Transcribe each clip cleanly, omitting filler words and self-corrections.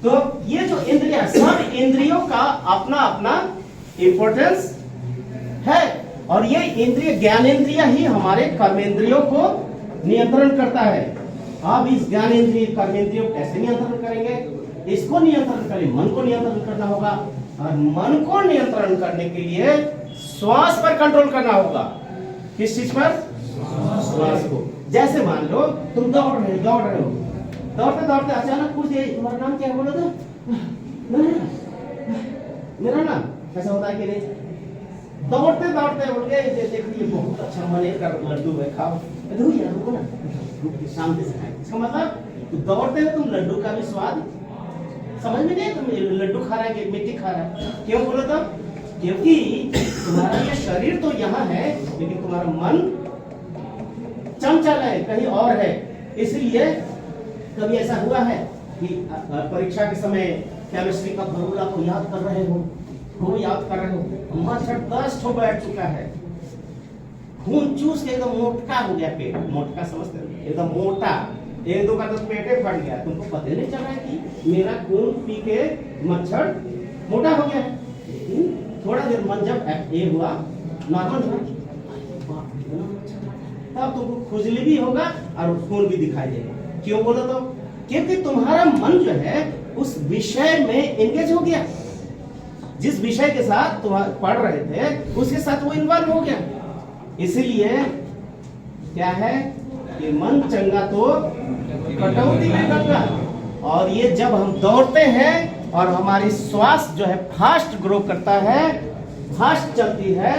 तो ये जो इंद्रिया, सब इंद्रियों का अपना अपना इंपॉर्टेंस है, और ये इंद्रिय ज्ञानेंद्रिय ही हमारे कर्मेंद्रियों को नियंत्रण करता है। अब इस ज्ञानेंद्रिय कर्मेंद्रियों को कैसे नियंत्रण करेंगे? इसको नियंत्रण करें, मन को नियंत्रण करना होगा, और मन को नियंत्रण करने के लिए श्वास पर कंट्रोल करना होगा। किस चीज पर? श्वास को। जैसे मान लो तुम दौड़ रहे हो, दौड़ते दौड़ते अचानक पूछ दिए तुम्हारा नाम क्या है, बोलो तो मेरा नाम। ऐसा होता है कि नहीं? दौड़ते दौड़ते बोल गए देखिए बहुत अच्छा मन है, लड्डू है खाओ, रुको ना, शांति से खाए। इसका मतलब दौड़ते हो तुम, लड्डू का भी स्वाद समझ में नहीं, तुम लड्डू खा रहा है कि मिट्टी खा रहा है। क्यों बोलो तो? क्योंकि तुम्हारा ये शरीर तो यहाँ है, लेकिन तुम्हारा मन चंचल है, कहीं और है। इसलिए कभी ऐसा हुआ है कि परीक्षा के समय केमिस्ट्री का फॉर्मूला को याद कर रहे हो, मच्छर 10 ठो बैठ चुका है, खून चूस के एकदम मोटा हो गया पेट, मोटा समझते हो, एकदम मोटा, एक दो का तो पेटे फट गया, तुमको पता नहीं चल रहा है कि मेरा खून पी के मच्छर मोटा हो गया। लेकिन थोड़ा देर मन जब ये हुआ, नॉर्मल हुआ, तब तुमको खुजली भी होगा और खून भी दिखाई देगा। क्यों बोलो तो? क्योंकि तुम्हारा मन जो है उस विषय में एंगेज हो गया, जिस विषय के साथ तुम पढ़ रहे थे उसके साथ वो इन्वॉल्व हो गया। इसीलिए क्या है कि मन चंगा तो कटौती में गंगा। और ये जब हम दौड़ते हैं और हमारी श्वास जो है फास्ट ग्रो करता है, फास्ट चलती है,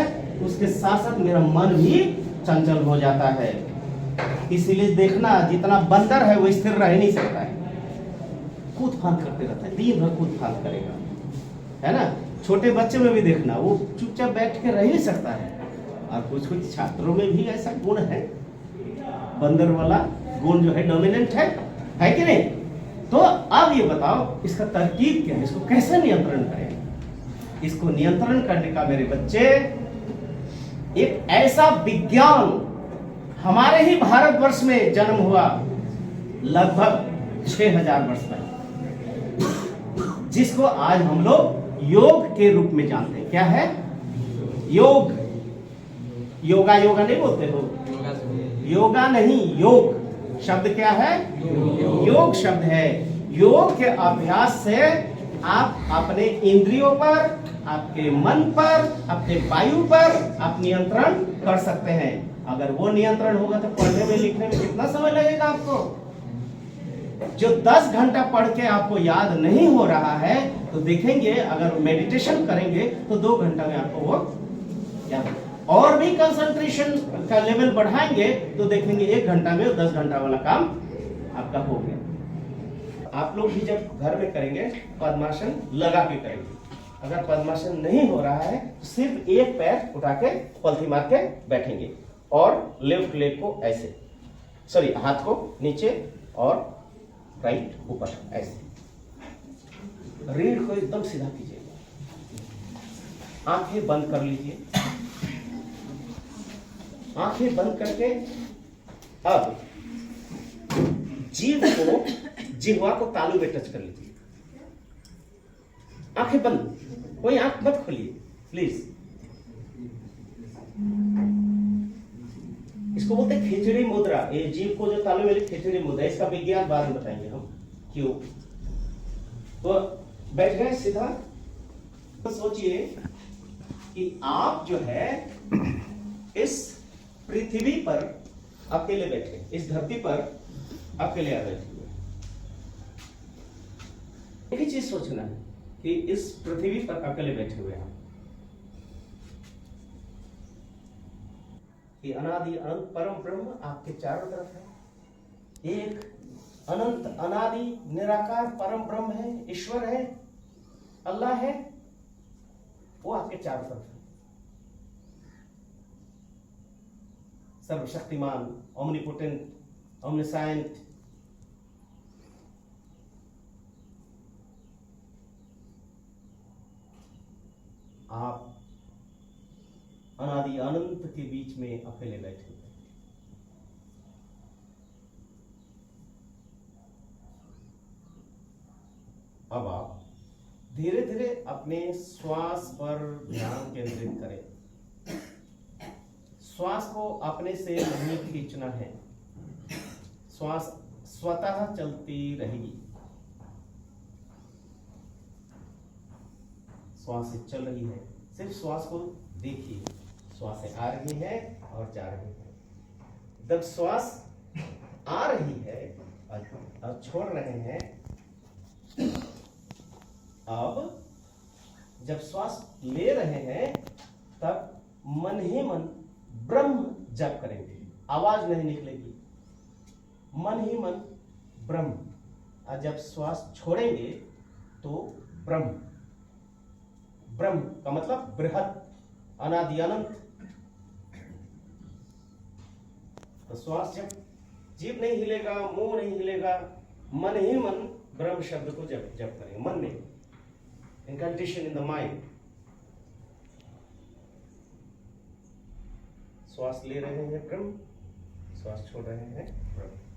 उसके साथ साथ मेरा मन भी चंचल हो जाता है। इसीलिए देखना, जितना बंदर है वो स्थिर रह नहीं सकता है, कूद फांद करते रहता है, दिन भर कूद फांद करेगा, है ना। छोटे बच्चे में भी देखना, वो चुपचाप बैठ के रह नहीं सकता है। और कुछ कुछ छात्रों में भी ऐसा गुण है, बंदर वाला गुण जो है डोमिनेंट है कि नहीं? तो अब ये बताओ इसका तरकीब क्या है, इसको कैसे नियंत्रण करें? इसको नियंत्रण करने का मेरे बच्चे एक ऐसा विज्ञान हमारे ही भारतवर्ष में जन्म हुआ लगभग 6000 वर्ष पहले, जिसको आज हम लोग योग के रूप में जानते हैं। क्या है? योग। योगा योगा नहीं बोलते हो, योगा नहीं, योग शब्द क्या है? योग शब्द है। योग के अभ्यास से आप अपने इंद्रियों पर, आपके मन पर, अपने वायु पर आप नियंत्रण कर सकते हैं। अगर वो नियंत्रण होगा तो पढ़ने में लिखने में कितना समय लगेगा आपको? जो 10 घंटा पढ़ के आपको याद नहीं हो रहा है, तो देखेंगे अगर मेडिटेशन करेंगे तो 2 घंटा में आपको वो याद। और भी कंसंट्रेशन का लेवल बढ़ाएंगे तो देखेंगे 1 घंटा में 10 घंटा वाला काम आपका हो गया। आप लोग भी जब घर में करेंगे पद्मासन लगा के करेंगे। अगर पद्मासन नहीं हो रहा है तो सिर्फ एक पैर उठा के पलथी मार के बैठेंगे और लेफ्ट लेग को ऐसे, सॉरी हाथ को नीचे और राइट ऊपर ऐसे, रीढ़ को एकदम सीधा कीजिएगा, आंखें बंद कर लीजिए। आंखें बंद करके अब जिह्वा को तालू में टच कर लीजिए। आंखें बंद, कोई आंख मत खोलिए प्लीज। इसको बोलते हैं खिचड़ी मुद्रा। ये जीभ को जो तालू में खिचड़ी मुद्रा, इसका विज्ञान बाद में बताएंगे हम क्यों। तो बैठ गए सीधा। तो सोचिए कि आप जो है इस पृथ्वी पर अकेले बैठे, इस धरती पर अकेले बैठे हुए। एक ही चीज सोचना है कि इस पृथ्वी पर अकेले बैठे हुए हैं कि अनादि अनंत परम ब्रह्म आपके चारों तरफ है। एक अनंत अनादि निराकार परम ब्रह्म है, ईश्वर है, अल्लाह है, वो आपके चारों तरफ है। सर्वशक्तिमान, ओमनीपोटेंट, ओमनिसाइंट। आप अनादि अनंत के बीच में अकेले बैठे हुए। अब आप धीरे धीरे अपने श्वास पर ध्यान केंद्रित करें। श्वास को अपने से नहीं खींचना है, श्वास स्वतः चलती रहेगी। श्वास चल रही है, सिर्फ श्वास को देखिए, श्वास आ रही है और जा रही है। जब श्वास आ रही है और छोड़ रहे हैं, अब जब श्वास ले रहे हैं तब मन ही मन ब्रह्म जप करेंगे, आवाज नहीं निकलेगी, मन ही मन ब्रह्म। और जब श्वास छोड़ेंगे तो ब्रह्म, ब्रह्म का मतलब बृहत, अनादि अनंत। तो श्वास जब जीभ नहीं हिलेगा, मुंह नहीं हिलेगा, मन ही मन ब्रह्म शब्द को जप करेंगे, मन में, incantation in the mind। श्वास ले रहे हैं ब्रह्म, श्वास छोड़ रहे हैं ब्रह्म।